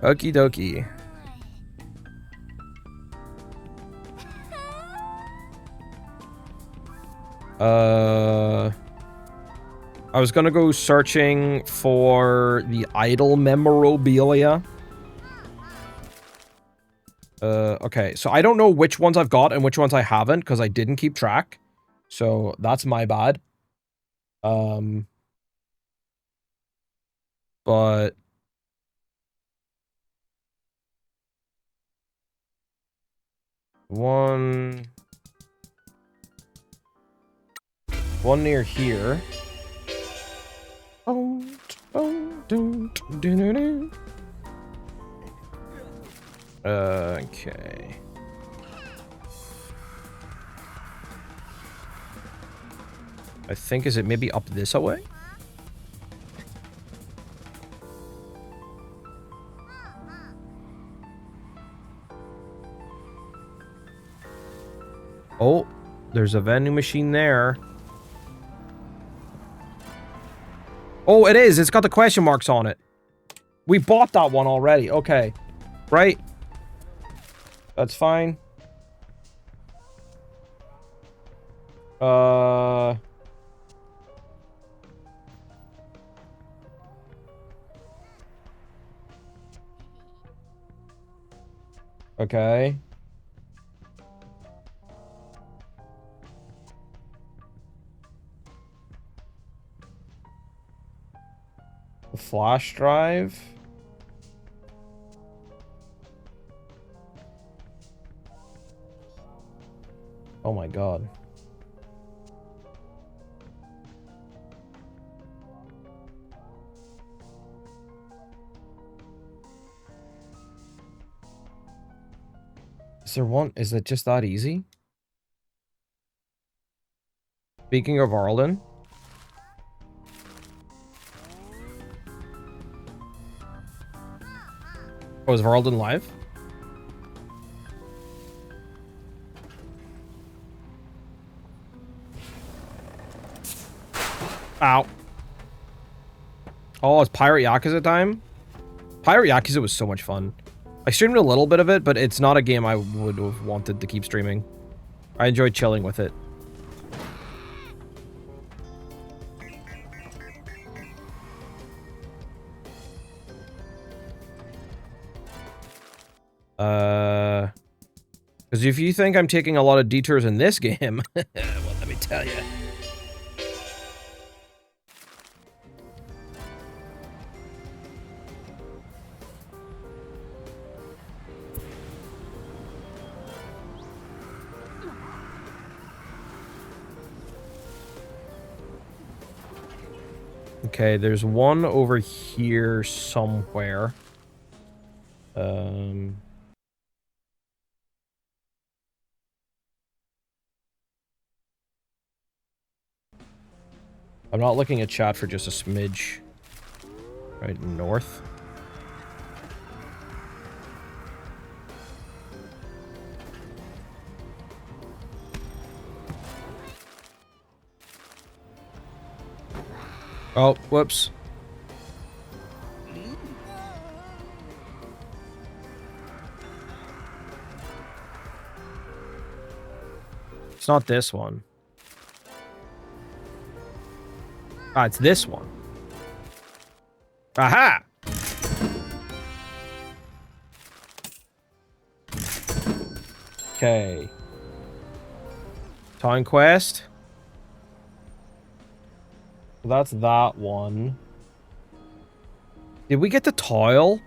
Okie dokie. I was gonna go searching for the idol memorabilia. Okay, so I don't know which ones I've got and which ones I haven't, because I didn't keep track. So that's my bad. But... One near here. Okay. I think, is it maybe up this way? Oh, there's a vending machine there. Oh, it is. It's got the question marks on it. We bought that one already. Okay. Right? That's fine. Okay. The flash drive. Oh my god. Is there one? Is it just that easy? Speaking of Arlen. Oh, is Varlden live? Ow. Oh, it's Pirate Yakuza time? Pirate Yakuza was so much fun. I streamed a little bit of it, but it's not a game I would have wanted to keep streaming. I enjoyed chilling with it. Because if you think I'm taking a lot of detours in this game, well, let me tell you. Okay, there's one over here somewhere. I'm not looking at chat for just a smidge. Right north. Oh, whoops. It's not this one. Ah, it's this one. Aha! Okay. Time quest. That's that one. Did we get the tile?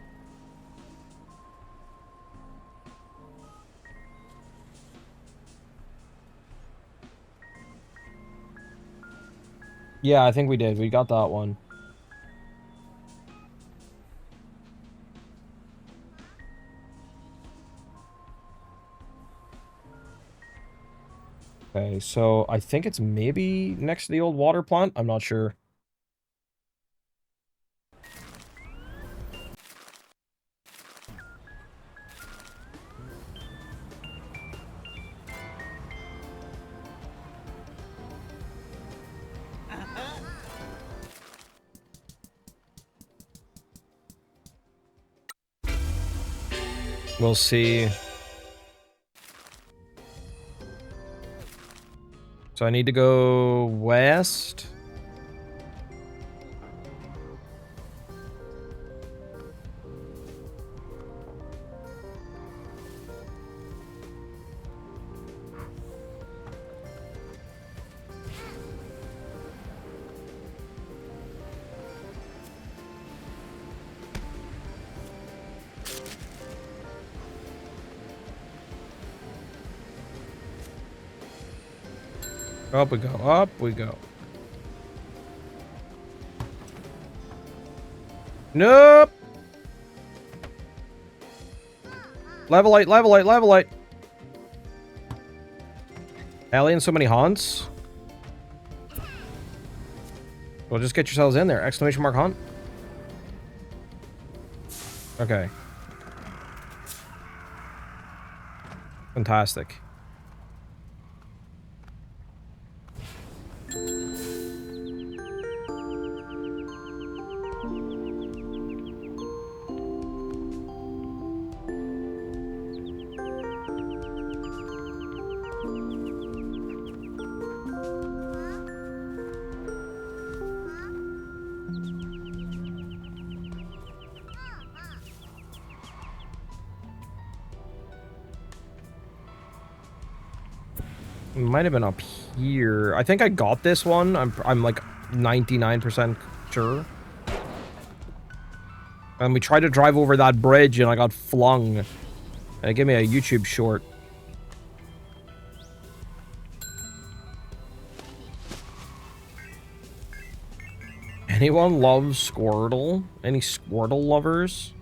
Yeah, I think we did. We got that one. Okay, so I think it's maybe next to the old water plant. I'm not sure. We'll see. So I need to go west. Up we go, up we go. Nope. Levelite, levelite, levelite. Alien, so many haunts. Well, just get yourselves in there. Exclamation mark haunt. Okay. Fantastic. It might have been up here. I think I got this one. I'm like 99% sure. And we tried to drive over that bridge and I got flung. And it gave me a YouTube short. Anyone loves Squirtle? Any Squirtle lovers?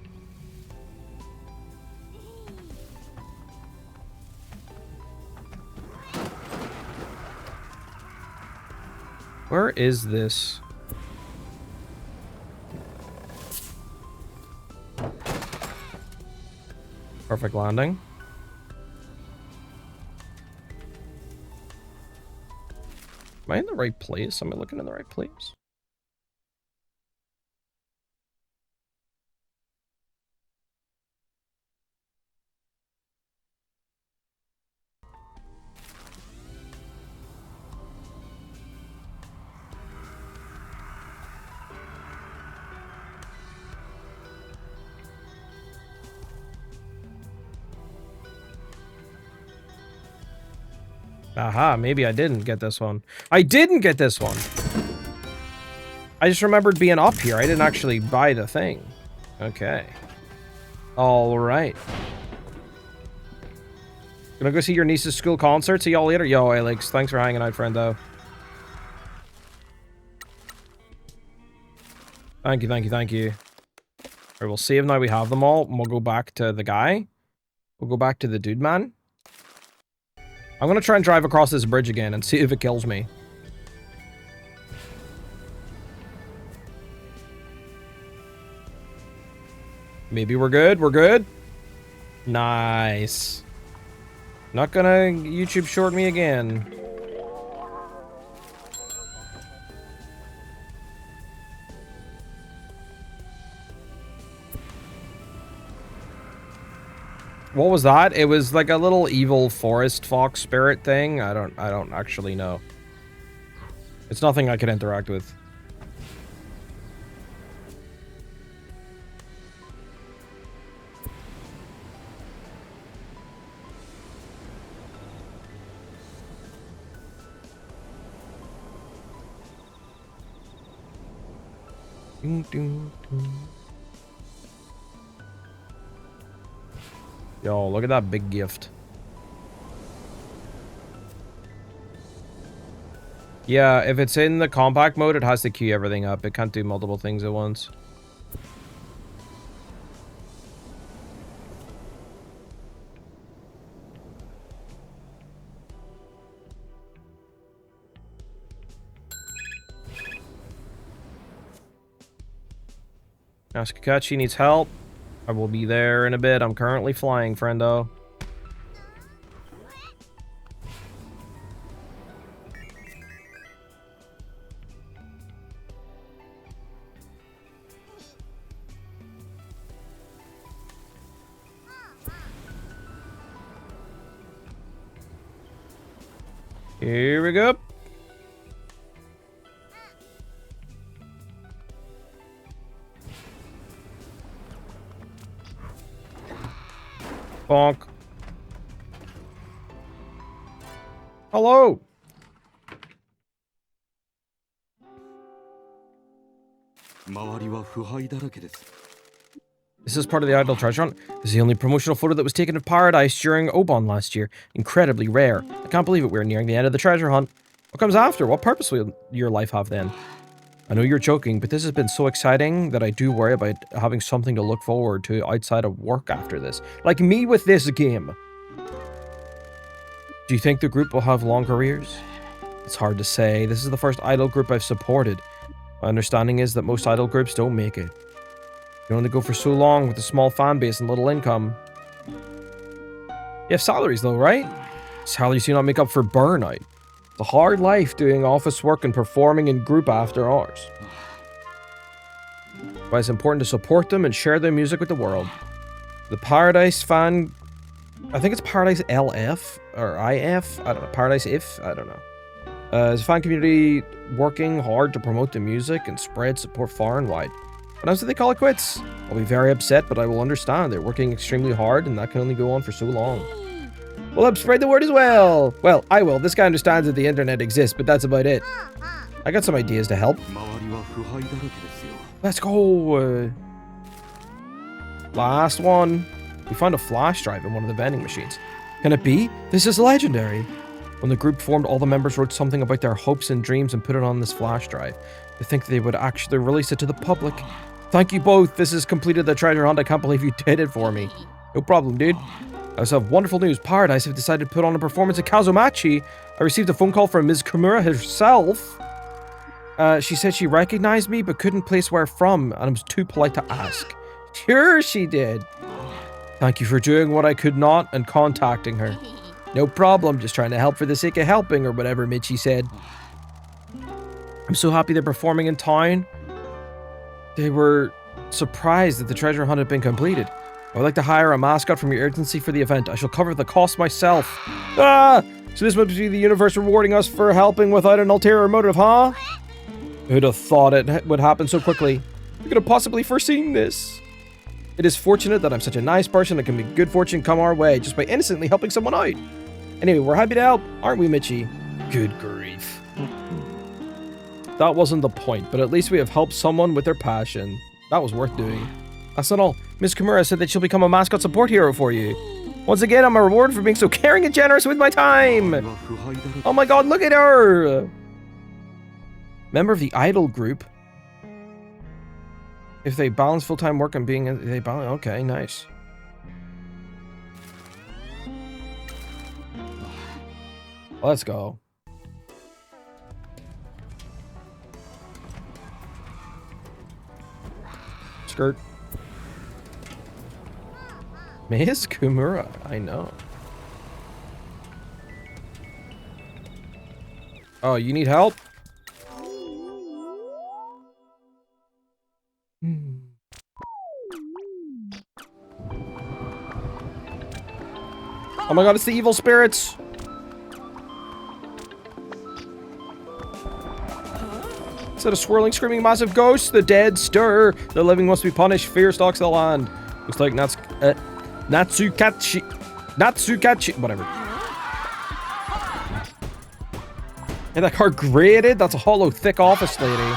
Where is this? Perfect landing. Am I in the right place? Am I looking in the right place? Aha, maybe I didn't get this one. I didn't get this one! I just remembered being up here. I didn't actually buy the thing. Okay. Alright. Gonna go see your niece's school concert. See y'all later. Yo, Alex, thanks for hanging out, friendo. Thank you, thank you, thank you. Alright, we'll save now we have them all, and we'll go back to the guy. We'll go back to the dude man. I'm gonna try and drive across this bridge again and see if it kills me. Maybe we're good, we're good. Nice. Not gonna YouTube short me again. What was that? It was like a little evil forest fox spirit thing. I don't actually know. It's nothing I can interact with. Ding, ding, ding. Yo, look at that big gift. Yeah, if it's in the compact mode, it has to queue everything up. It can't do multiple things at once. Mascot needs help. I will be there in a bit. I'm currently flying, friendo. Here we go. Bonk. Hello. This is part of the idol treasure hunt. This is the only promotional photo that was taken of Paradise during Oban last year. Incredibly rare. I can't believe it. We're nearing the end of the treasure hunt. What comes after? What purpose will your life have then? I know you're joking, but this has been so exciting that I do worry about having something to look forward to outside of work after this. Like me with this game. Do you think the group will have long careers? It's hard to say. This is the first idol group I've supported. My understanding is that most idol groups don't make it. You only go for so long with a small fan base and little income. You have salaries though, right? Salaries do not make up for burnout. It's a hard life doing office work and performing in group after hours. But it's important to support them and share their music with the world. The Paradise fan... I think it's Paradise LF or IF? I don't know. Paradise IF? I don't know. Is a fan community working hard to promote the music and spread support far and wide. What else do they call it quits? I'll be very upset, but I will understand. They're working extremely hard, and that can only go on for so long. We'll help spread the word as well. Well, I will. This guy understands that the internet exists, but that's about it. I got some ideas to help. Let's go. Last one. We found a flash drive in one of the vending machines. Can it be? This is legendary. When the group formed, all the members wrote something about their hopes and dreams and put it on this flash drive. I think they would actually release it to the public. Thank you both. This has completed the treasure hunt. I can't believe you did it for me. No problem, dude. I also have wonderful news. Paradise have decided to put on a performance at Kazumachi. I received a phone call from Ms. Kimura herself. She said she recognized me but couldn't place where from, and I was too polite to ask. Sure she did. Thank you for doing what I could not and contacting her. No problem, just trying to help for the sake of helping, or whatever Michi said. I'm so happy they're performing in town. They were surprised that the treasure hunt had been completed. I would like to hire a mascot from your agency for the event. I shall cover the cost myself. Ah! So this must be the universe rewarding us for helping without an ulterior motive, huh? Who'd have thought it would happen so quickly? Who could have possibly foreseen this? It is fortunate that I'm such a nice person that can make good fortune come our way just by innocently helping someone out. Anyway, we're happy to help, aren't we, Michi? Good grief. That wasn't the point, but at least we have helped someone with their passion. That was worth doing. That's not all. Miss Kimura said that she'll become a mascot support hero for you. Once again, I'm a reward for being so caring and generous with my time. Oh my god, look at her! Member of the idol group. If they balance full-time work and being... They balance... Okay, nice. Let's go. Skirt. Miss Kimura, I know. Oh, you need help? Oh my god, it's the evil spirits! Instead of swirling, screaming, massive ghosts, the dead stir. The living must be punished. Fear stalks the land. Looks like Natsukachi. Whatever. Yeah, that car graded? That's a hollow, thick office lady.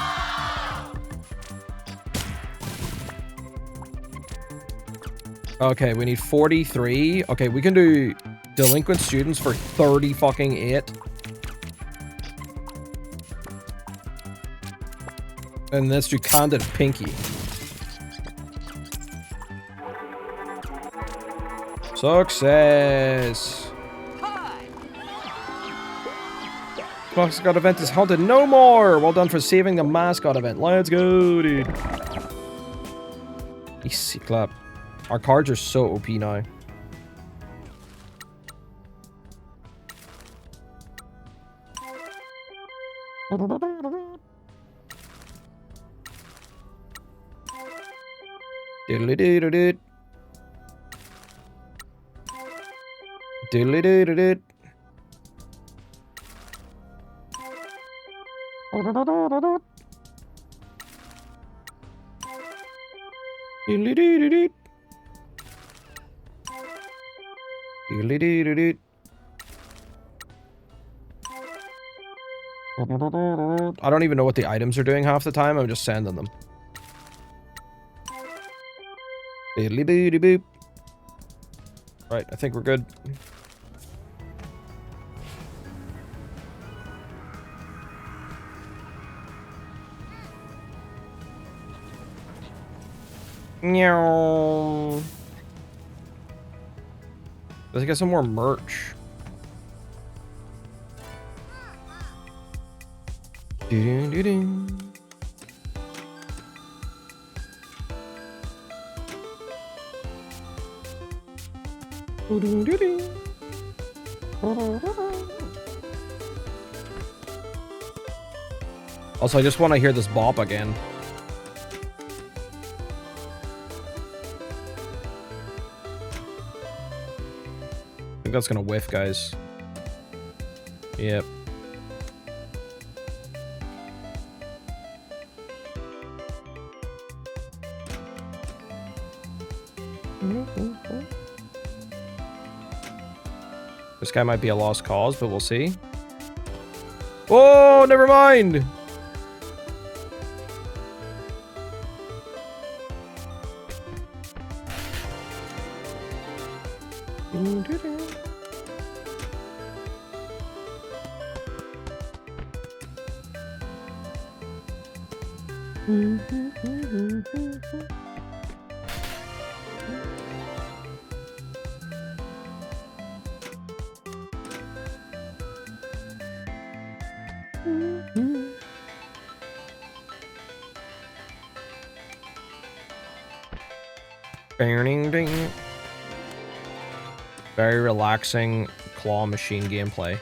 Okay, we need 43. Okay, we can do delinquent students for 30 fucking 8. And let's do Candid Pinky. Success! Mascot event is haunted no more! Well done for saving the mascot event. Let's go, dude. Easy clap. Our cards are so OP now. Diddly-doo-doo-doo. Diddly-doo-doo-doo. I don't even know what the items are doing half the time. I'm just sending them. Right, I think we're good. Meow. Let's get some more merch. Do-do-do-do. Do-do-do-do. Also, I just want to hear this bop again. I think that's gonna whiff, guys. Yep. This guy might be a lost cause, but we'll see. Oh, never mind! Very relaxing claw machine gameplay.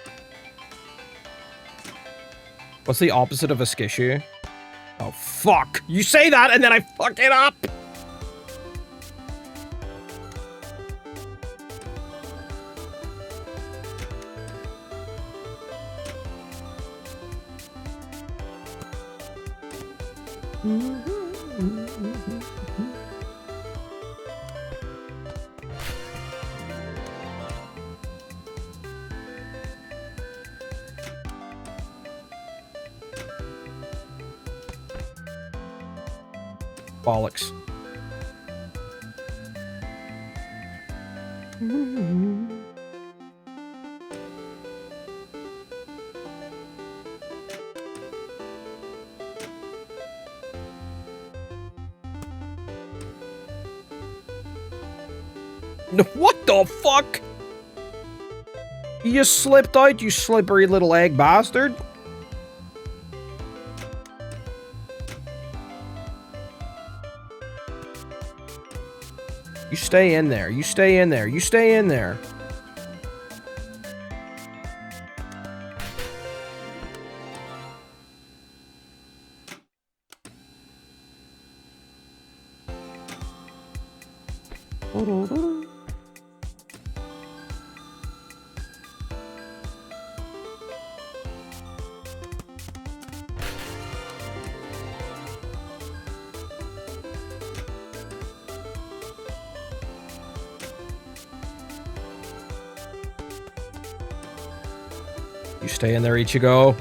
What's the opposite of a skishu? Oh, fuck! You say that and then I fuck it up! Bollocks. What the fuck? You just slipped out, you slippery little egg bastard. You stay in there. You stay in there. You stay in there. You stay in there, Ichigo.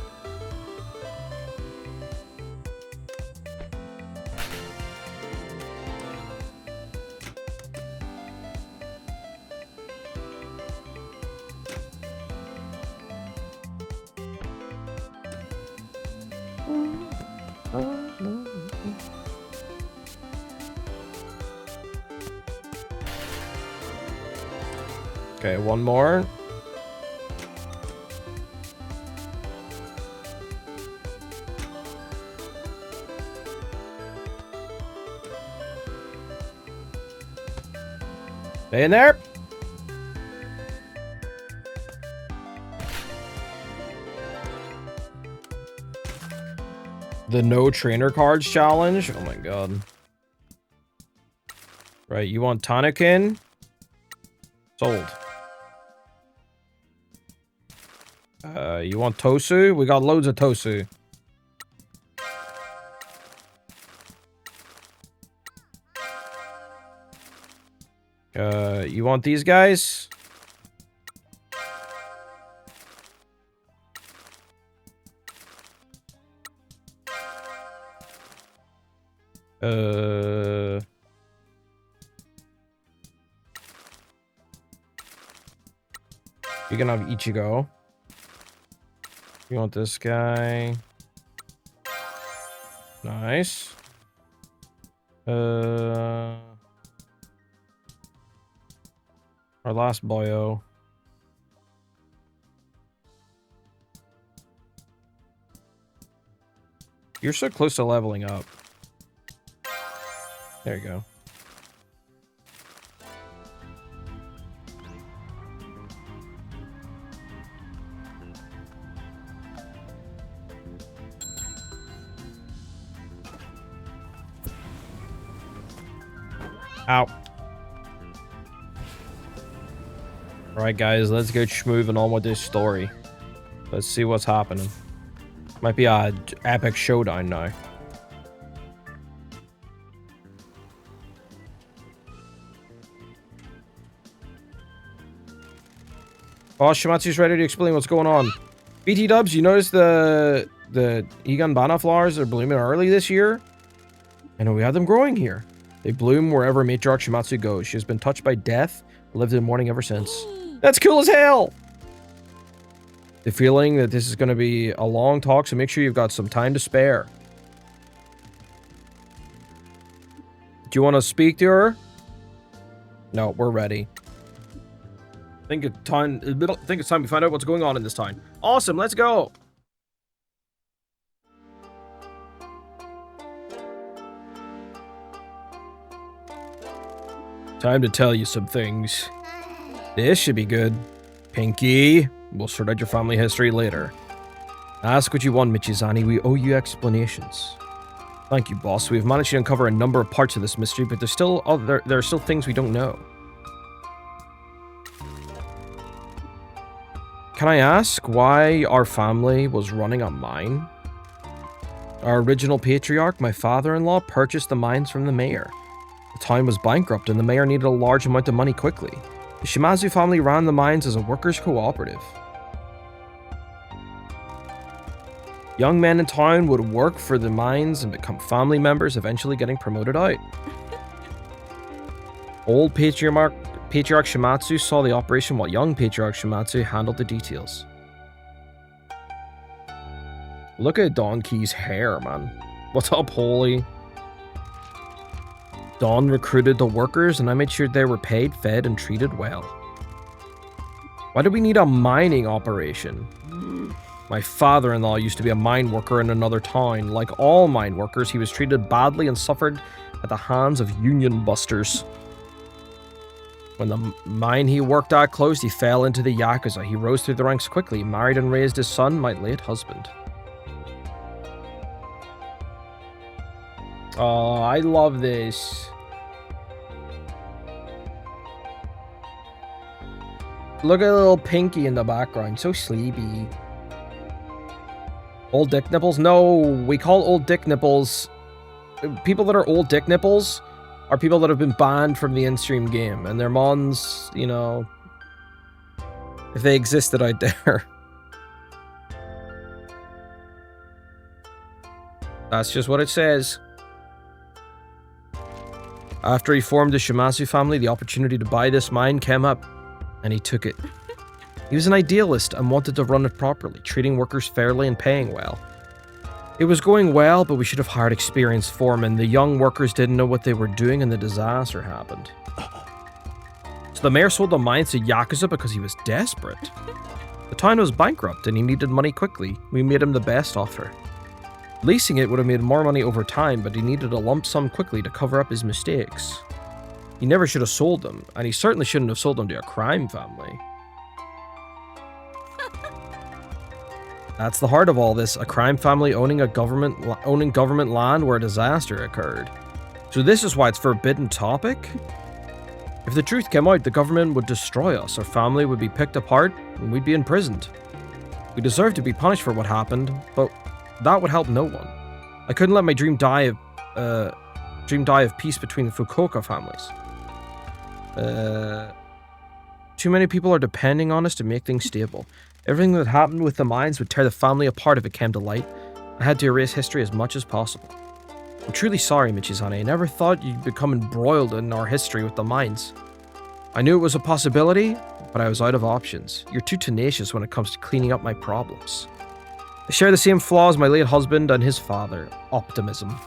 Okay, one more. Stay in there. The no trainer cards challenge. Oh my god. Right, you want Tanakin? Sold. You want Tosu? We got loads of Tosu. You want these guys? You can have Ichigo. You want this guy? Nice. Our last boyo. You're so close to leveling up. There you go. Ow. Alright guys, let's get schmoving on with this story. Let's see what's happening. Might be a epic showdown now. Oh, Shimatsu's ready to explain what's going on. BT Dubs, you notice the Egon Bana flowers are blooming early this year? I know we had them growing here. They bloom wherever matriarch Shimatsu goes. She has been touched by death and lived in mourning ever since. That's cool as hell! The feeling that this is going to be a long talk, so make sure you've got some time to spare. Do you want to speak to her? No, we're ready. I think it's time we find out what's going on in this town. Awesome, let's go! Time to tell you some things. This should be good. Pinky, we'll sort out your family history later. Ask what you want, Michizani. We owe you explanations. Thank you, boss. We've managed to uncover a number of parts of this mystery, but there are still things we don't know. Can I ask why our family was running a mine? Our original patriarch, my father-in-law, purchased the mines from the mayor. The town was bankrupt and the mayor needed a large amount of money quickly. The Shimazu family ran the mines as a workers' cooperative. Young men in town would work for the mines and become family members, eventually getting promoted out. Old Patriarch Shimatsu saw the operation while young Patriarch Shimatsu handled the details. Look at Don Key's hair, man. What's up, Holy? Don recruited the workers and I made sure they were paid, fed, and treated well. Why do we need a mining operation? My father-in-law used to be a mine worker in another town. Like all mine workers, he was treated badly and suffered at the hands of union busters. When the mine he worked at closed, he fell into the Yakuza. He rose through the ranks quickly, married and raised his son, my late husband. Oh, I love this. Look at little Pinky in the background, so sleepy. Old dick nipples? No, we call old dick nipples... People that are old dick nipples are people that have been banned from the in-stream game, and their mons, you know... If they existed out there. That's just what it says. After he formed the Shimazu family, the opportunity to buy this mine came up, and he took it. He was an idealist and wanted to run it properly, treating workers fairly and paying well. It was going well, but we should have hired experienced foremen. The young workers didn't know what they were doing and the disaster happened. So the mayor sold the mines to Yakuza because he was desperate. The town was bankrupt and he needed money quickly. We made him the best offer. Leasing it would have made more money over time, but he needed a lump sum quickly to cover up his mistakes. He never should have sold them, and he certainly shouldn't have sold them to a crime family. That's the heart of all this, a crime family owning government land where a disaster occurred. So this is why it's a forbidden topic? If the truth came out, the government would destroy us, our family would be picked apart, and we'd be imprisoned. We deserve to be punished for what happened, but that would help no one. I couldn't let my dream die of peace between the Fukuoka families. Too many people are depending on us to make things stable. Everything that happened with the mines would tear the family apart if it came to light. I had to erase history as much as possible. I'm truly sorry, Michizane. I never thought you'd become embroiled in our history with the mines. I knew it was a possibility, but I was out of options. You're too tenacious when it comes to cleaning up my problems. I share the same flaws my late husband and his father. Optimism.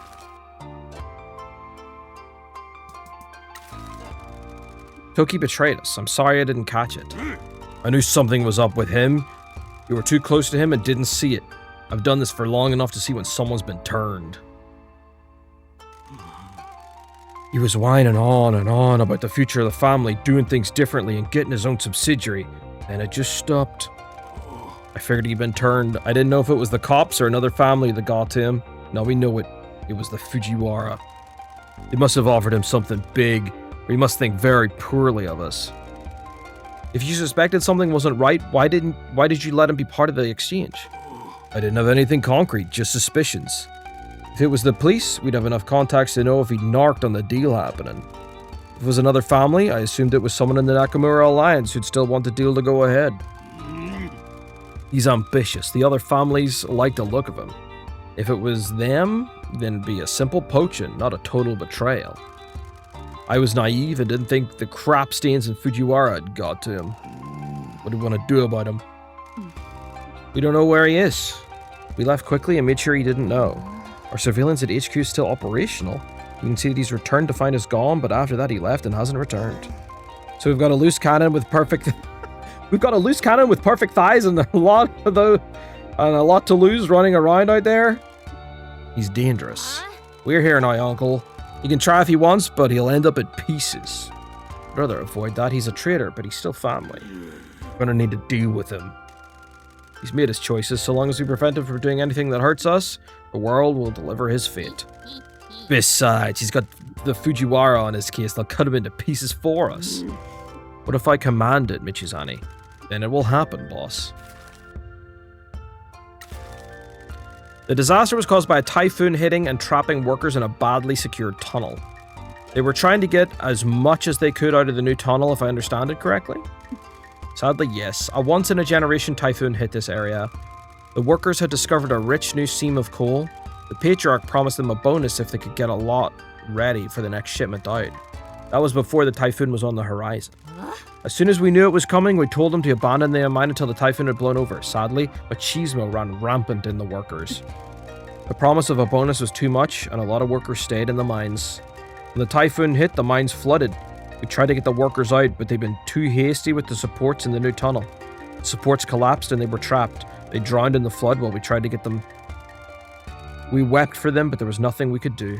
Toki betrayed us. I'm sorry I didn't catch it. I knew something was up with him. You were too close to him and didn't see it. I've done this for long enough to see when someone's been turned. He was whining on and on about the future of the family, doing things differently and getting his own subsidiary. And it just stopped. I figured he'd been turned. I didn't know if it was the cops or another family that got to him. Now we know it. It was the Fujiwara. They must have offered him something big, or he must think very poorly of us. If you suspected something wasn't right, why did you let him be part of the exchange? I didn't have anything concrete, just suspicions. If it was the police, we'd have enough contacts to know if he'd narked on the deal happening. If it was another family, I assumed it was someone in the Nakamura Alliance who'd still want the deal to go ahead. He's ambitious. The other families like the look of him. If it was them, then it'd be a simple poaching, not a total betrayal. I was naive and didn't think the crap stains in Fujiwara had got to him. What do we want to do about him? We don't know where he is. We left quickly and made sure he didn't know. Our surveillance at HQ is still operational. You can see that he's returned to find us gone, but after that he left and hasn't returned. So we've got a loose cannon with perfect thighs and a lot to lose running around out there. He's dangerous. We're here now, Uncle. He can try if he wants, but he'll end up at pieces. I'd rather avoid that. He's a traitor, but he's still family. We're gonna need to deal with him. He's made his choices. So long as we prevent him from doing anything that hurts us, the world will deliver his fate. Besides, he's got the Fujiwara on his case. They'll cut him into pieces for us. What if I command it, Michizane? Then it will happen, boss. The disaster was caused by a typhoon hitting and trapping workers in a badly secured tunnel. They were trying to get as much as they could out of the new tunnel, if I understand it correctly. Sadly, yes. A once-in-a-generation typhoon hit this area. The workers had discovered a rich new seam of coal. The Patriarch promised them a bonus if they could get a lot ready for the next shipment out. That was before the typhoon was on the horizon. As soon as we knew it was coming, we told them to abandon the mine until the typhoon had blown over. Sadly, machismo ran rampant in the workers. The promise of a bonus was too much, and a lot of workers stayed in the mines. When the typhoon hit, the mines flooded. We tried to get the workers out, but they'd been too hasty with the supports in the new tunnel. The supports collapsed and they were trapped. They drowned in the flood while we tried to get them. We wept for them, but there was nothing we could do.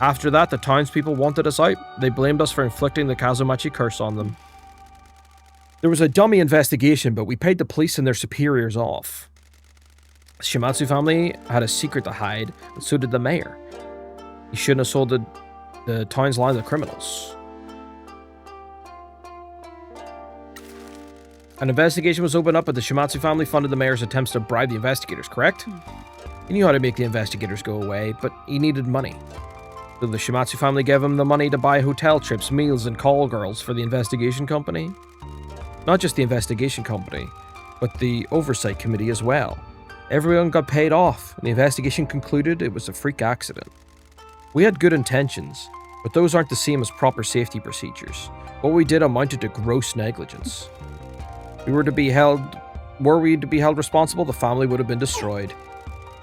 After that, the townspeople wanted us out. They blamed us for inflicting the Kazumachi curse on them. There was a dummy investigation, but we paid the police and their superiors off. The Shimatsu family had a secret to hide, and so did the mayor. He shouldn't have sold the town's land to criminals. An investigation was opened up, but the Shimatsu family funded the mayor's attempts to bribe the investigators, correct? He knew how to make the investigators go away, but he needed money. So the Shimatsu family gave him the money to buy hotel trips, meals, and call girls for the investigation company. Not just the investigation company, but the oversight committee as well. Everyone got paid off, and the investigation concluded it was a freak accident. We had good intentions, but those aren't the same as proper safety procedures. What we did amounted to gross negligence. Were we to be held responsible, the family would have been destroyed.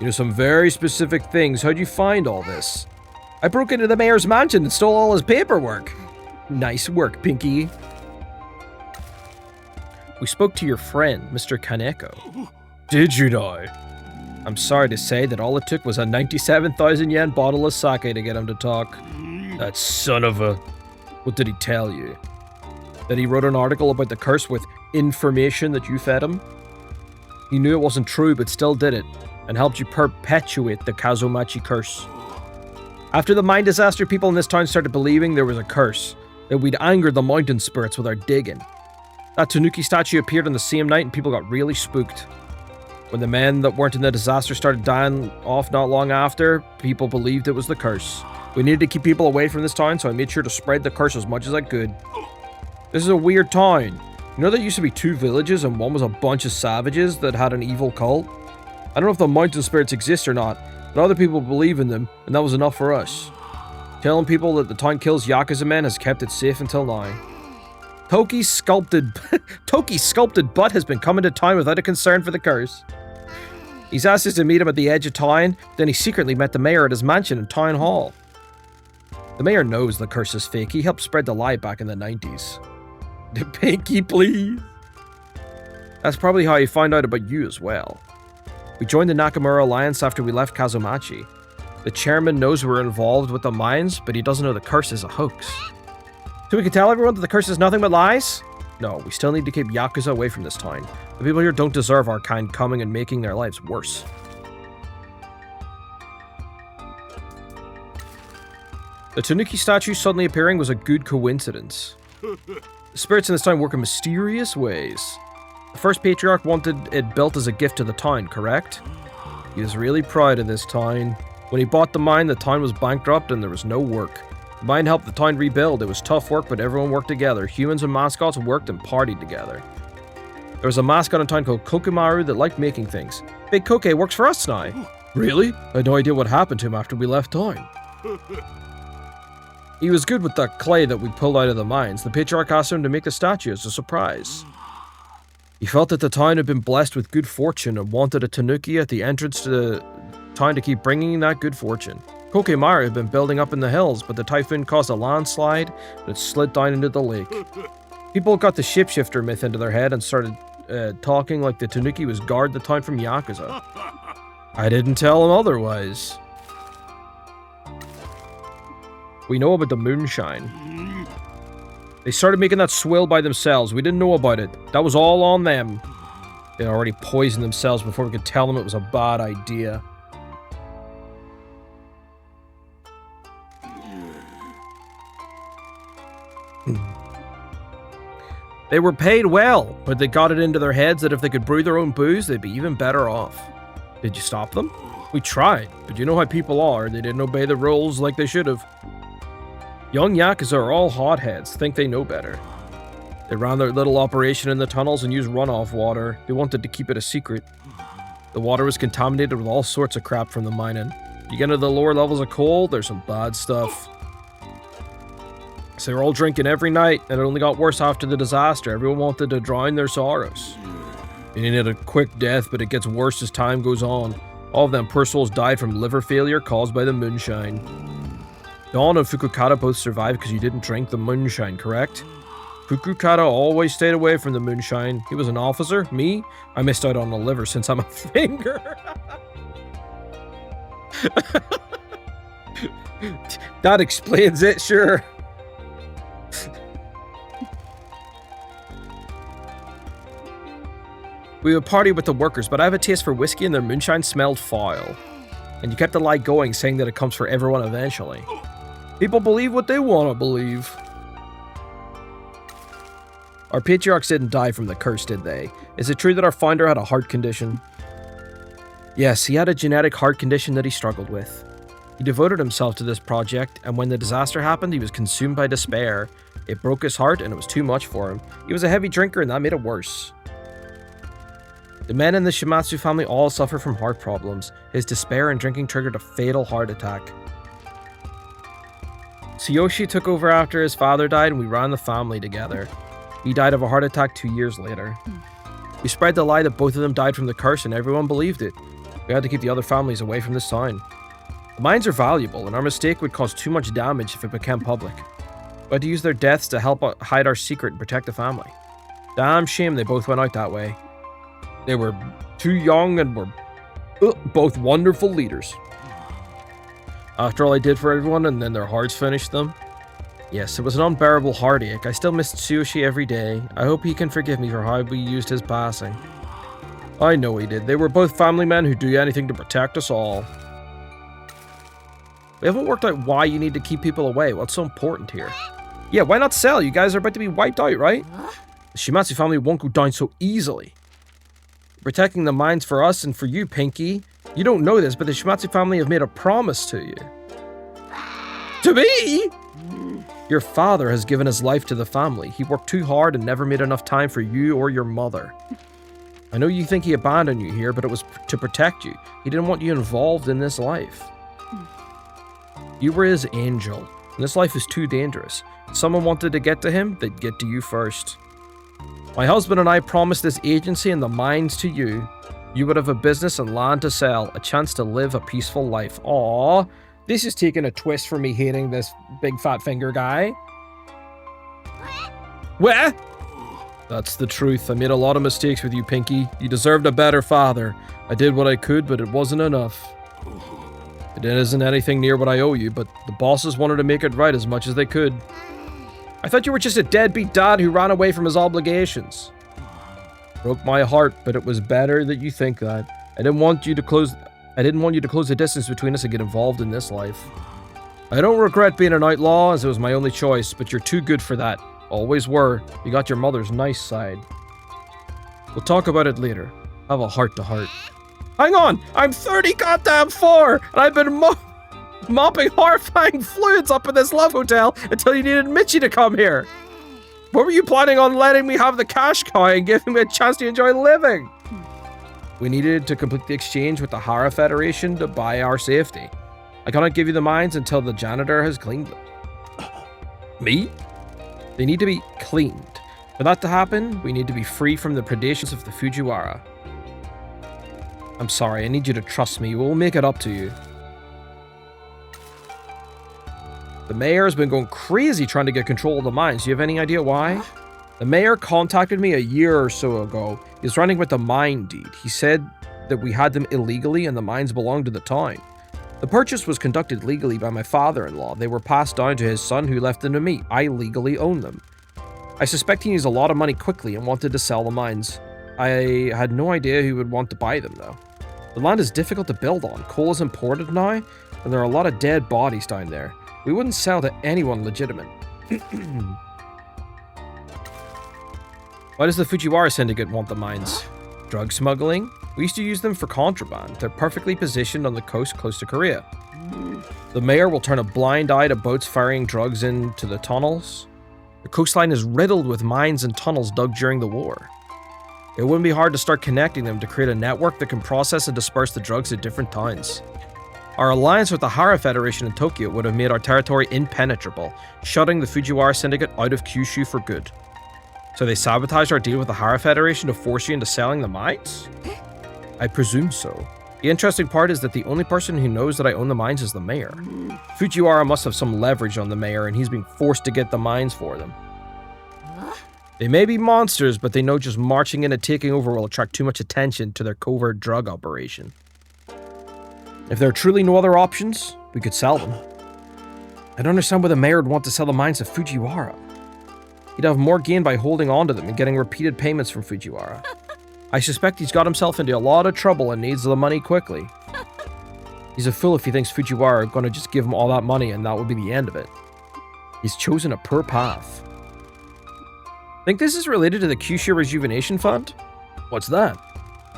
You know some very specific things. How'd you find all this? I broke into the mayor's mansion and stole all his paperwork. Nice work, Pinky. We spoke to your friend, Mr. Kaneko. Did you now? I'm sorry to say that all it took was a 97,000 yen bottle of sake to get him to talk. That son of a... What did he tell you? That he wrote an article about the curse with information that you fed him? He knew it wasn't true, but still did it, and helped you perpetuate the Kazumachi curse. After the mine disaster, people in this town started believing there was a curse, that we'd angered the mountain spirits with our digging. That Tanuki statue appeared on the same night and people got really spooked. When the men that weren't in the disaster started dying off not long after, people believed it was the curse. We needed to keep people away from this town, so I made sure to spread the curse as much as I could. This is a weird town. You know there used to be 2 villages and one was a bunch of savages that had an evil cult? I don't know if the mountain spirits exist or not, but other people believe in them, and that was enough for us. Telling people that the town kills Yakuza men has kept it safe until now. Toki's sculpted butt has been coming to town without a concern for the curse. He's asked us to meet him at the edge of town, then he secretly met the mayor at his mansion in Town Hall. The mayor knows the curse is fake. He helped spread the lie back in the 90s. Pinky, please. That's probably how he found out about you as well. We joined the Nakamura Alliance after we left Kazumachi. The chairman knows we're involved with the mines, but he doesn't know the curse is a hoax. So we can tell everyone that the curse is nothing but lies? No, we still need to keep Yakuza away from this town. The people here don't deserve our kind coming and making their lives worse. The Tanuki statue suddenly appearing was a good coincidence. The spirits in this town work in mysterious ways. The first patriarch wanted it built as a gift to the town, correct? He was really proud of this town. When he bought the mine, the town was bankrupt and there was no work. The mine helped the town rebuild. It was tough work, but everyone worked together. Humans and mascots worked and partied together. There was a mascot in town called Kokemaru that liked making things. Big Koke works for us now. Really? I had no idea what happened to him after we left town. He was good with the clay that we pulled out of the mines. The patriarch asked him to make the statue as a surprise. He felt that the town had been blessed with good fortune and wanted a tanuki at the entrance to the town to keep bringing that good fortune. Kokemaru had been building up in the hills, but the typhoon caused a landslide and it slid down into the lake. People got the shapeshifter myth into their head and started talking like the tanuki was guard the town from Yakuza. I didn't tell him otherwise. We know about the moonshine. They started making that swill by themselves. We didn't know about it. That was all on them. They already poisoned themselves before we could tell them it was a bad idea. They were paid well, but they got it into their heads that if they could brew their own booze, they'd be even better off. Did you stop them? We tried, but you know how people are. They didn't obey the rules like they should have. Young Yakuza are all hotheads, think they know better. They ran their little operation in the tunnels and used runoff water. They wanted to keep it a secret. The water was contaminated with all sorts of crap from the mining. You get into the lower levels of coal, there's some bad stuff. So they were all drinking every night, and it only got worse after the disaster. Everyone wanted to drown their sorrows. They needed a quick death, but it gets worse as time goes on. All of them poor souls died from liver failure caused by the moonshine. Dawn and Fukukata both survived because you didn't drink the moonshine, correct? Fukukata always stayed away from the moonshine. He was an officer. Me? I missed out on the liver since I'm a finger. That explains it, sure. We would party with the workers, but I have a taste for whiskey and their moonshine smelled foul. And you kept the lie going, saying that it comes for everyone eventually. People believe what they want to believe. Our patriarchs didn't die from the curse, did they? Is it true that our founder had a heart condition? Yes, he had a genetic heart condition that he struggled with. He devoted himself to this project, and when the disaster happened, he was consumed by despair. It broke his heart, and it was too much for him. He was a heavy drinker, and that made it worse. The men in the Shimatsu family all suffer from heart problems. His despair and drinking triggered a fatal heart attack. Tsuyoshi took over after his father died, and we ran the family together. He died of a heart attack 2 years later. We spread the lie that both of them died from the curse, and everyone believed it. We had to keep the other families away from this town. The mines are valuable, and our mistake would cause too much damage if it became public. We had to use their deaths to help hide our secret and protect the family. Damn shame they both went out that way. They were too young and were both wonderful leaders. After all I did for everyone, and then their hearts finished them. Yes, it was an unbearable heartache. I still miss Tsuyoshi every day. I hope he can forgive me for how we used his passing. I know he did. They were both family men who'd do anything to protect us all. We haven't worked out why you need to keep people away. What's so important here? Yeah, why not sell? You guys are about to be wiped out, right? The Shimatsu family won't go down so easily. Protecting the mines for us and for you, Pinky. You don't know this, but the Shimatsu family have made a promise to you. To me? Your father has given his life to the family. He worked too hard and never made enough time for you or your mother. I know you think he abandoned you here, but it was to protect you. He didn't want you involved in this life. You were his angel, and this life is too dangerous. If someone wanted to get to him, they'd get to you first. My husband and I promised this agency and the mines to you. You would have a business and land to sell, a chance to live a peaceful life. Aww, this is taking a twist for me hating this big fat finger guy. Where? That's the truth. I made a lot of mistakes with you, Pinky. You deserved a better father. I did what I could, but it wasn't enough. It isn't anything near what I owe you, but the bosses wanted to make it right as much as they could. I thought you were just a deadbeat dad who ran away from his obligations. Broke my heart, but it was better that you think that. I didn't want you to close the distance between us and get involved in this life. I don't regret being an outlaw, as it was my only choice, but you're too good for that. Always were. You got your mother's nice side. We'll talk about it later. Have a heart-to-heart. Hang on! I'm 30 goddamn 4, and I've been mopping horrifying fluids up in this love hotel until you needed Mitchie to come here. What were you planning on letting me have the cash cow and giving me a chance to enjoy living? We needed to complete the exchange with the Hara Federation to buy our safety. I cannot give you the mines until the janitor has cleaned them. Me? They need to be cleaned. For that to happen, we need to be free from the predations of the Fujiwara. I'm sorry, I need you to trust me. We'll make it up to you. The mayor has been going crazy trying to get control of the mines. Do you have any idea why? The mayor contacted me a year or so ago. He was running with the mine deed. He said that we had them illegally and the mines belonged to the town. The purchase was conducted legally by my father-in-law. They were passed down to his son who left them to me. I legally own them. I suspect he needs a lot of money quickly and wanted to sell the mines. I had no idea who would want to buy them though. The land is difficult to build on. Coal is imported now, and there are a lot of dead bodies down there. We wouldn't sell to anyone legitimate. Why does the Fujiwara Syndicate want the mines? Drug smuggling? We used to use them for contraband. They're perfectly positioned on the coast close to Korea. The mayor will turn a blind eye to boats ferrying drugs into the tunnels. The coastline is riddled with mines and tunnels dug during the war. It wouldn't be hard to start connecting them to create a network that can process and disperse the drugs at different towns. Our alliance with the Hara Federation in Tokyo would have made our territory impenetrable, shutting the Fujiwara Syndicate out of Kyushu for good. So they sabotaged our deal with the Hara Federation to force you into selling the mines? I presume so. The interesting part is that the only person who knows that I own the mines is the mayor. Fujiwara must have some leverage on the mayor and he's being forced to get the mines for them. They may be monsters, but they know just marching in and taking over will attract too much attention to their covert drug operation. If there are truly no other options, we could sell them. I don't understand why the mayor would want to sell the mines to Fujiwara. He'd have more gain by holding on to them and getting repeated payments from Fujiwara. I suspect he's got himself into a lot of trouble and needs the money quickly. He's a fool if he thinks Fujiwara are going to just give him all that money and that would be the end of it. He's chosen a poor path. Think this is related to the Kyushu Rejuvenation Fund? What's that?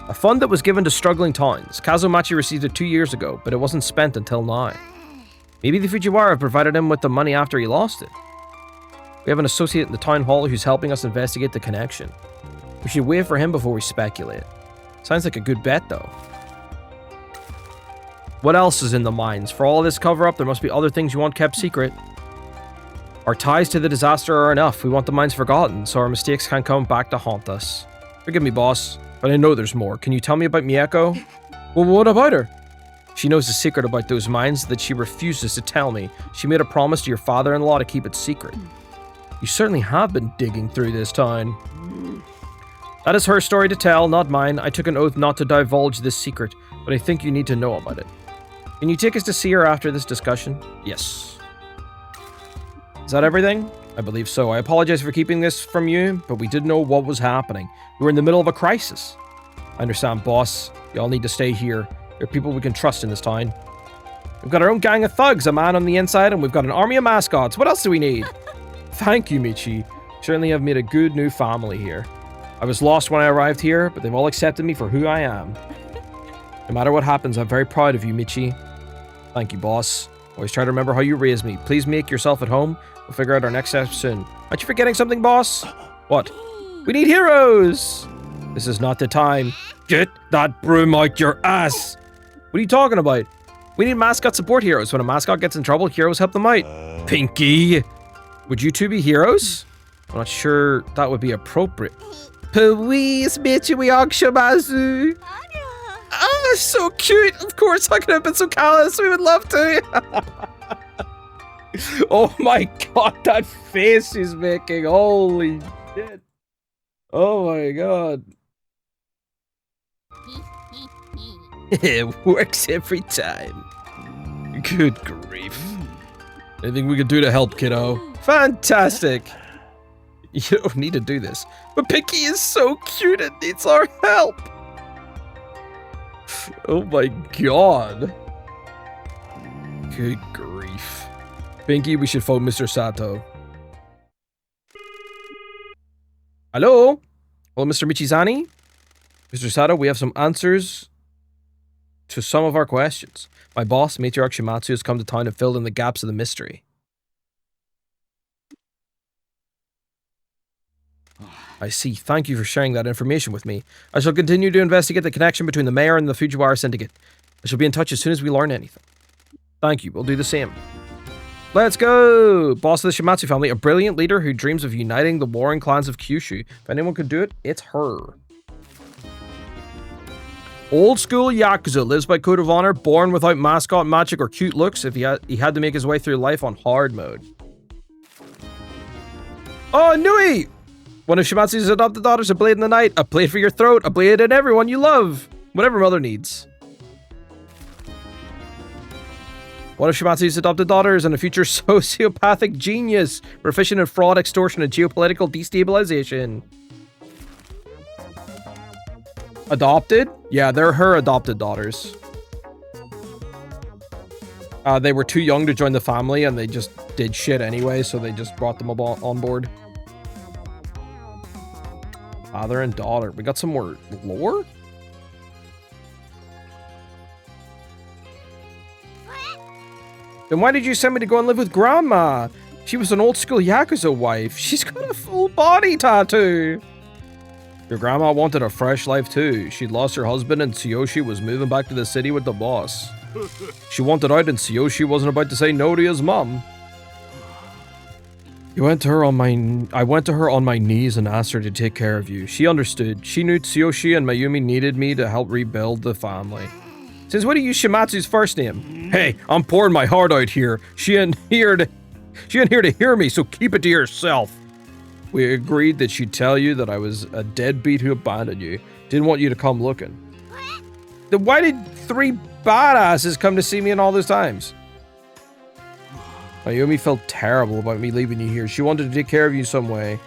A fund that was given to struggling towns. Kazumachi received it 2 years ago, but it wasn't spent until now. Maybe the Fujiwara provided him with the money after he lost it. We have an associate in the town hall who's helping us investigate the connection. We should wait for him before we speculate. Sounds like a good bet, though. What else is in the mines? For all of this cover-up, there must be other things you want kept secret. Our ties to the disaster are enough. We want the mines forgotten, so our mistakes can't come back to haunt us. Forgive me, boss, but I know there's more. Can you tell me about Miyako? Well, what about her? She knows a secret about those mines that she refuses to tell me. She made a promise to your father-in-law to keep it secret. You certainly have been digging through this town. That is her story to tell, not mine. I took an oath not to divulge this secret, but I think you need to know about it. Can you take us to see her after this discussion? Yes. Is that everything? I believe so. I apologize for keeping this from you, but we didn't know what was happening. We were in the middle of a crisis. I understand, boss. Y'all need to stay here. There are people we can trust in this town. We've got our own gang of thugs, a man on the inside, and we've got an army of mascots. What else do we need? Thank you, Michi. You certainly have made a good new family here. I was lost when I arrived here, but they've all accepted me for who I am. No matter what happens, I'm very proud of you, Michi. Thank you, boss. Always try to remember how you raised me. Please make yourself at home. We'll figure out our next step soon. Aren't you forgetting something, boss? What? We need heroes! This is not the time. Get that broom out your ass! What are you talking about? We need mascot support heroes. When a mascot gets in trouble, heroes help them out. Pinky! Would you two be heroes? I'm not sure that would be appropriate. Please, Michiwi Akshimazu! Oh, so cute! Of course, how could I have been so callous? We would love to! Oh my god, that face she's making. Holy shit. Oh my god. It works every time. Good grief. Anything we can do to help, kiddo? Fantastic. You don't need to do this. But Pinky is so cute, it needs our help. Oh my god. Good grief. Pinky, we should phone Mr. Sato. Hello? Hello, Mr. Michizani? Mr. Sato, we have some answers to some of our questions. My boss, Matriarch Shimatsu, has come to town and filled in the gaps of the mystery. I see. Thank you for sharing that information with me. I shall continue to investigate the connection between the mayor and the Fujiwara Syndicate. I shall be in touch as soon as we learn anything. Thank you. We'll do the same. Let's go! Boss of the Shimatsu family, a brilliant leader who dreams of uniting the warring clans of Kyushu. If anyone could do it, it's her. Old school Yakuza, lives by code of honor, born without mascot magic or cute looks. If he had to make his way through life on hard mode. Oh, Nui! One of Shimatsu's adopted daughters, a blade in the night, a blade for your throat, a blade in everyone you love. Whatever mother needs. One of Shimatsu's adopted daughters and a future sociopathic genius, proficient in fraud, extortion, and geopolitical destabilization. Adopted? Yeah, they're her adopted daughters. They were too young to join the family and they just did shit anyway, so they just brought them on board. Father and daughter. We got some more lore? Then why did you send me to go and live with Grandma? She was an old school Yakuza wife. She's got a full body tattoo. Your grandma wanted a fresh life too. She'd lost her husband and Tsuyoshi was moving back to the city with the boss. She wanted out and Tsuyoshi wasn't about to say no to his mom. I went to her on my knees and asked her to take care of you. She understood. She knew Tsuyoshi and Mayumi needed me to help rebuild the family. Since when do you use Shimatsu's first name? Hey, I'm pouring my heart out here. She ain't here to hear me, so keep it to yourself. We agreed that she'd tell you that I was a deadbeat who abandoned you. Didn't want you to come looking. Then why did 3 badasses come to see me in all those times? Mayumi felt terrible about me leaving you here. She wanted to take care of you some way.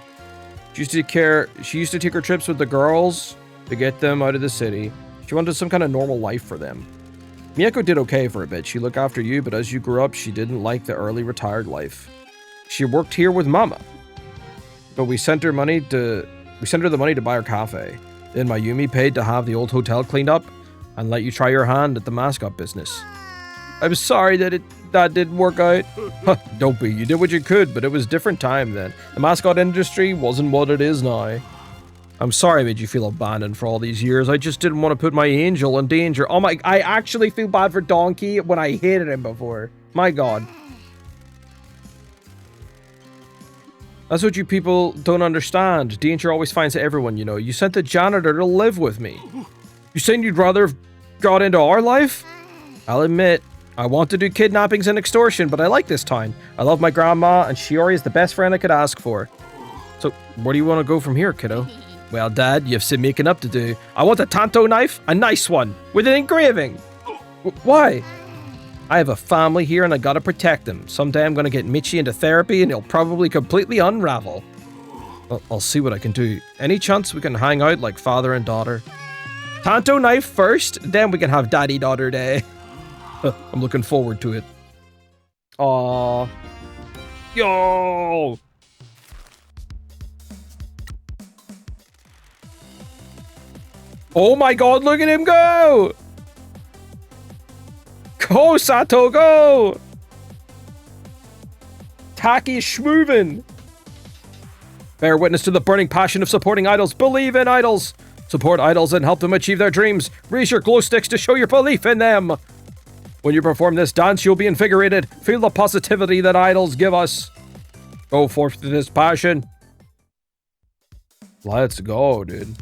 She used to take her trips with the girls to get them out of the city. She wanted some kind of normal life for them. Miyako did okay for a bit. She looked after you, but as you grew up, she didn't like the early retired life. She worked here with Mama. But we sent her the money to buy her cafe. Then Mayumi paid to have the old hotel cleaned up and let you try your hand at the mascot business. I'm sorry that didn't work out. Don't be. You did what you could, but it was a different time then. The mascot industry wasn't what it is now. I'm sorry I made you feel abandoned for all these years. I just didn't want to put my angel in danger. Oh my, I actually feel bad for Donkey when I hated him before. My god. That's what you people don't understand. Danger always finds everyone, you know. You sent the janitor to live with me. You saying you'd rather have got into our life? I'll admit, I want to do kidnappings and extortion, but I like this town. I love my grandma, and Shiori is the best friend I could ask for. So, where do you want to go from here, kiddo? Well, Dad, you have some making up to do. I want a tanto knife, a nice one, with an engraving. Why? I have a family here and I gotta protect them. Someday I'm gonna get Michi into therapy and he'll probably completely unravel. I'll see what I can do. Any chance we can hang out like father and daughter? Tanto knife first, then we can have daddy-daughter day. I'm looking forward to it. Aww. Yo! Oh my god, look at him go! Go, Sato, go! tacky schmoovin'. Bear witness to the burning passion of supporting idols. Believe in idols. Support idols and help them achieve their dreams. Raise your glow sticks to show your belief in them. When you perform this dance, you'll be invigorated. Feel the positivity that idols give us. Go forth to this passion. Let's go, dude.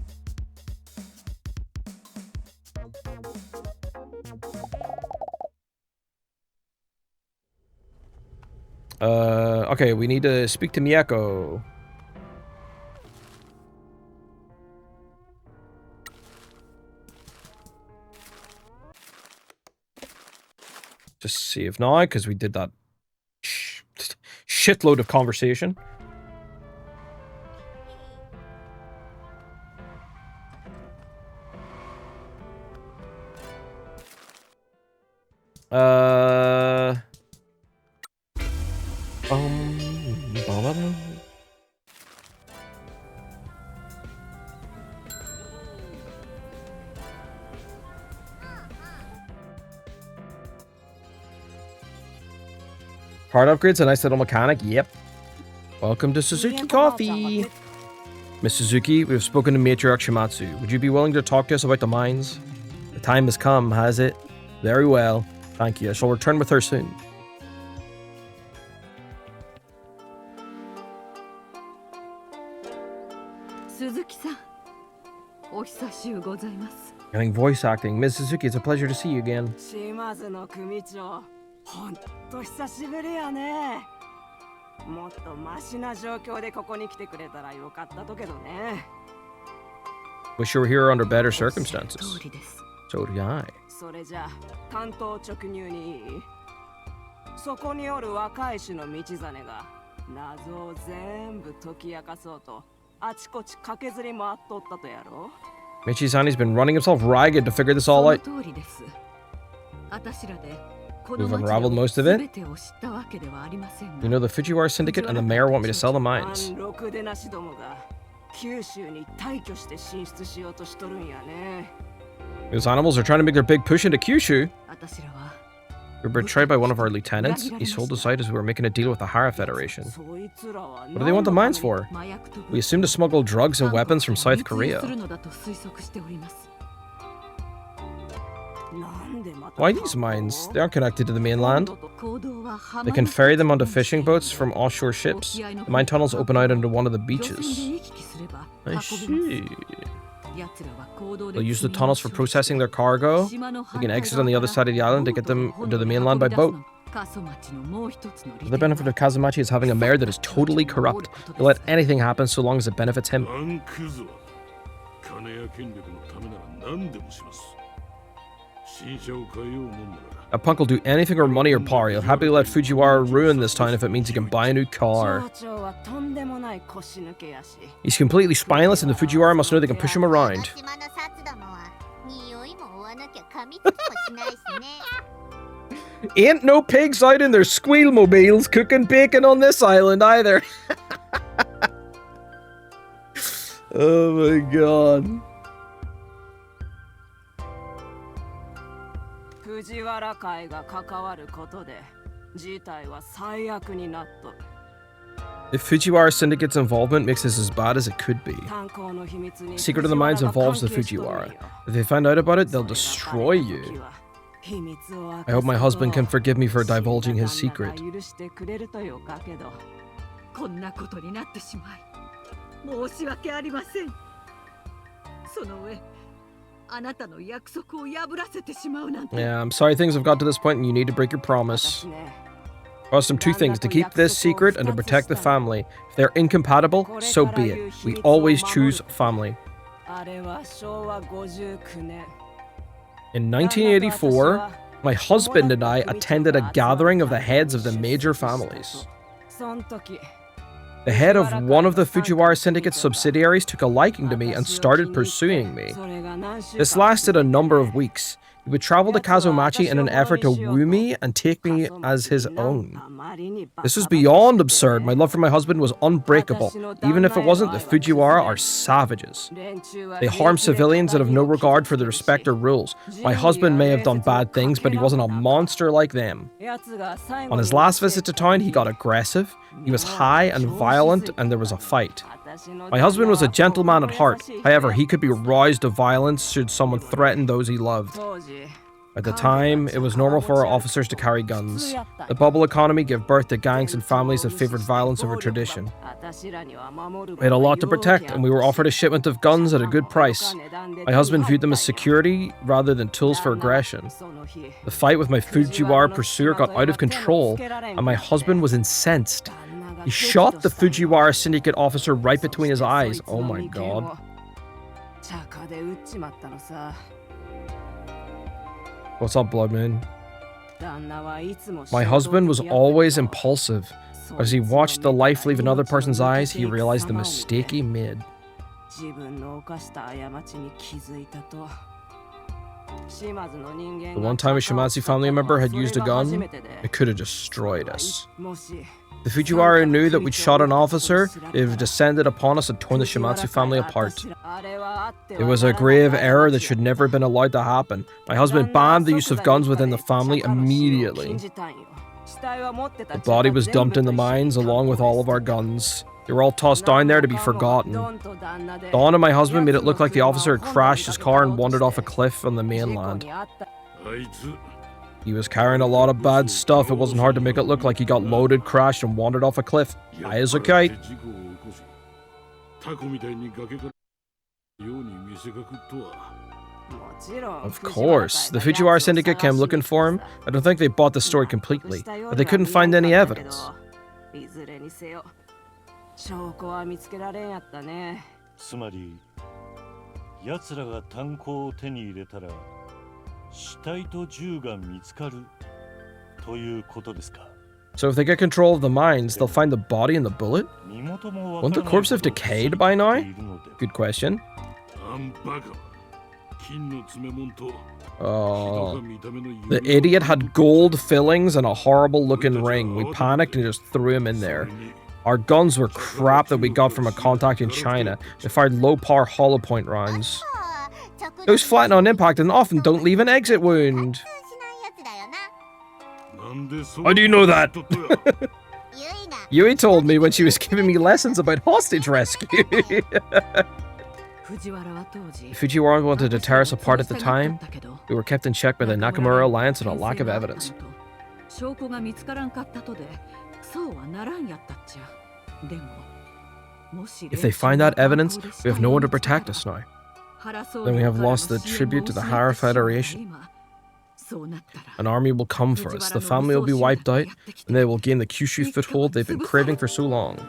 Okay, we need to speak to Miyako. Just see if not, because we did that shitload of conversation. Card upgrades, a nice little mechanic. Yep. Welcome to Suzuki Coffee. Miss Suzuki, we have spoken to Matriarch Shimatsu. Would you be willing to talk to us about the mines? The time has come, has it? Very well. Thank you. I shall return with her soon. Suzuki-san. Getting voice acting. Miss Suzuki, it's a pleasure to see you again. Wish you were here under better circumstances. So do I. Michizani's been running himself ragged to figure this all out. We've unraveled most of it. You know, the Fujiwara Syndicate and the mayor want me to sell the mines. Those animals are trying to make their big push into Kyushu. We were betrayed by one of our lieutenants. He sold us out as we were making a deal with the Hara Federation. What do they want the mines for? We assumed to smuggle drugs and weapons from South Korea. Why these mines? They aren't connected to the mainland. They can ferry them onto fishing boats from offshore ships. The mine tunnels open out into one of the beaches. I see. They'll use the tunnels for processing their cargo. They can exit on the other side of the island to get them into the mainland by boat. The benefit of Kazumachi is having a mayor that is totally corrupt. He'll let anything happen so long as it benefits him. That punk will do anything for money or power. He'll happily let Fujiwara ruin this town if it means he can buy a new car. He's completely spineless and the Fujiwara must know they can push him around. Ain't no pigs out in their squealmobiles cooking bacon on this island either. Oh my god. If Fujiwara Syndicate's involvement makes this as bad as it could be. Secret of the Mines involves the Fujiwara. If they find out about it, they'll destroy you. I hope my husband can forgive me for divulging his secret. Yeah, I'm sorry things have got to this point and you need to break your promise. Cost them two things, to keep this secret and to protect the family. If they're incompatible, so be it. We always choose family. In 1984, my husband and I attended a gathering of the heads of the major families. The head of one of the Fujiwara Syndicate subsidiaries took a liking to me and started pursuing me. This lasted a number of weeks. He He would travel to Kazumachi in an effort to woo me and take me as his own. This was beyond absurd. My love for my husband was unbreakable. Even if it wasn't, the Fujiwara are savages. They harm civilians and have no regard for the respect or rules. My husband may have done bad things, but he wasn't a monster like them. On his last visit to town, he got aggressive. He was high and violent, and there was a fight. My husband was a gentleman at heart. However, he could be roused to violence should someone threaten those he loved. At the time, it was normal for our officers to carry guns. The bubble economy gave birth to gangs and families that favored violence over tradition. We had a lot to protect, and we were offered a shipment of guns at a good price. My husband viewed them as security rather than tools for aggression. The fight with my Fujiwara pursuer got out of control, and my husband was incensed. He shot the Fujiwara syndicate officer right between his eyes. Oh my god. What's up, Blood Moon? My husband was always impulsive. As he watched the life leave another person's eyes, he realized the mistake he made. The one time a Shimatsu family member had used a gun, it could have destroyed us. The Fujiwara knew that we'd shot an officer, they would have descended upon us and torn the Shimatsu family apart. It was a grave error that should never have been allowed to happen. My husband banned the use of guns within the family immediately. The body was dumped in the mines along with all of our guns. They were all tossed down there to be forgotten. Dawn and my husband made it look like the officer had crashed his car and wandered off a cliff on the mainland. He was carrying a lot of bad stuff. It wasn't hard to make it look like he got loaded, crashed, and wandered off a cliff. High as a kite. Of course. The Fujiwara syndicate came looking for him. I don't think they bought the story completely, but they couldn't find any evidence. So if they get control of the mines, they'll find the body and the bullet? Won't the corpse have decayed by now? Good question. Oh, the idiot had gold fillings and a horrible looking ring. We panicked and just threw him in there. Our guns were crap that we got from a contact in China. They fired low power hollow point rounds. Those flatten on impact and often don't leave an exit wound. How do you know that? Yui told me when she was giving me lessons about hostage rescue. Fujiwara wanted to tear us apart at the time. We were kept in check by the Nakamura Alliance and a lack of evidence. If they find that evidence, we have no one to protect us now. Then we have lost the tribute to the Hara Federation. An army will come for us, the family will be wiped out, and they will gain the Kyushu foothold they've been craving for so long.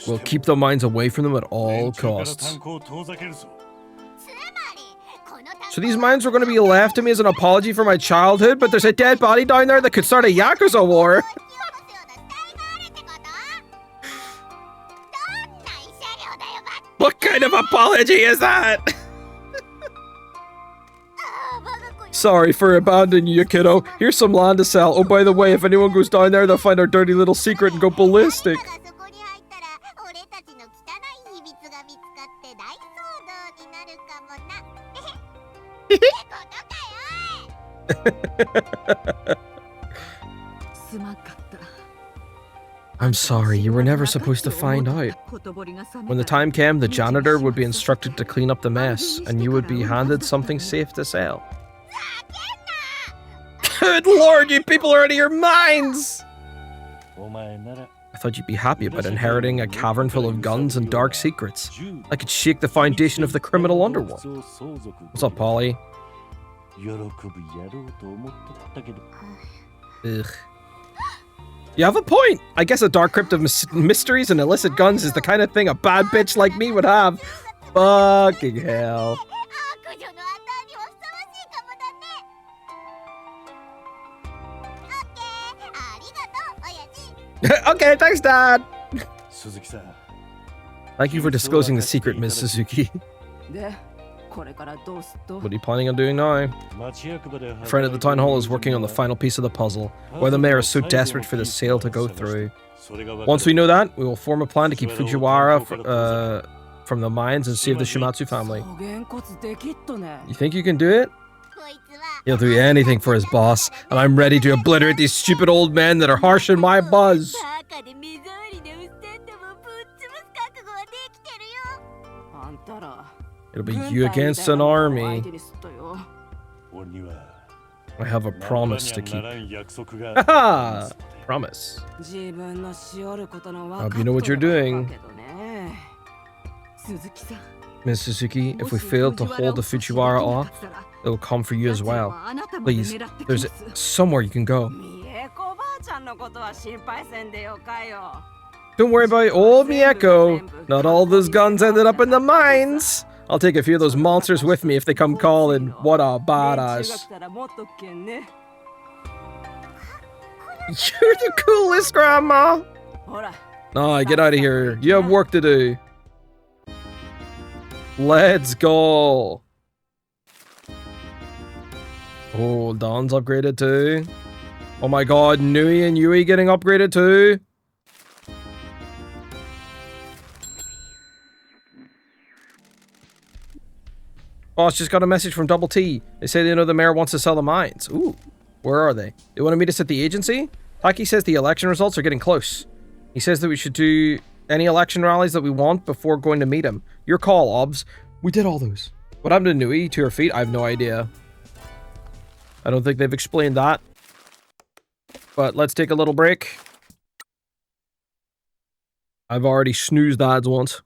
We'll keep the mines away from them at all costs. So these mines were going to be left to me as an apology for my childhood, but there's a dead body down there that could start a Yakuza war. What kind of apology is that? Sorry for abandoning you, kiddo. Here's some land to sell. Oh, by the way, if anyone goes down there, they'll find our dirty little secret and go ballistic. I'm sorry, you were never supposed to find out. When the time came, the janitor would be instructed to clean up the mess, and you would be handed something safe to sell. Good lord, you people are out of your minds! I thought you'd be happy about inheriting a cavern full of guns and dark secrets. I could shake the foundation of the criminal underworld. What's up, Polly? Ugh. You have a point. I guess a dark crypt of mysteries and illicit guns is the kind of thing a bad bitch like me would have. Fucking hell. Okay, thanks, Dad. Thank you for disclosing the secret, Ms. Suzuki. What are you planning on doing now? A friend at the town hall is working on the final piece of the puzzle, why the mayor is so desperate for the sale to go through. Once we know that, we will form a plan to keep Fujiwara from the mines and save the Shimatsu family. You think you can do it? He'll do anything for his boss, and I'm ready to obliterate these stupid old men that are harshing my buzz. It'll be you against an army. I have a promise to keep. Haha! Promise. Hope you know what you're doing. Miss Suzuki, if we fail to hold the Fujiwara off, it will come for you as well. Please, there's somewhere you can go. Don't worry about old Mieko. Not all those guns ended up in the mines. I'll take a few of those monsters with me if they come calling. What a badass. You're the coolest, Grandma. Nah, get out of here. You have work to do. Let's go. Oh, Don's upgraded too. Oh my god, Nui and Yui getting upgraded too. Boss just got a message from Double T. They say they know the mayor wants to sell the mines. Ooh, where are they? They want to meet us at the agency? Taki says the election results are getting close. He says that we should do any election rallies that we want before going to meet him. Your call, Obs. We did all those. What happened to Nui to her feet? I have no idea. I don't think they've explained that. But let's take a little break. I've already snoozed ads once.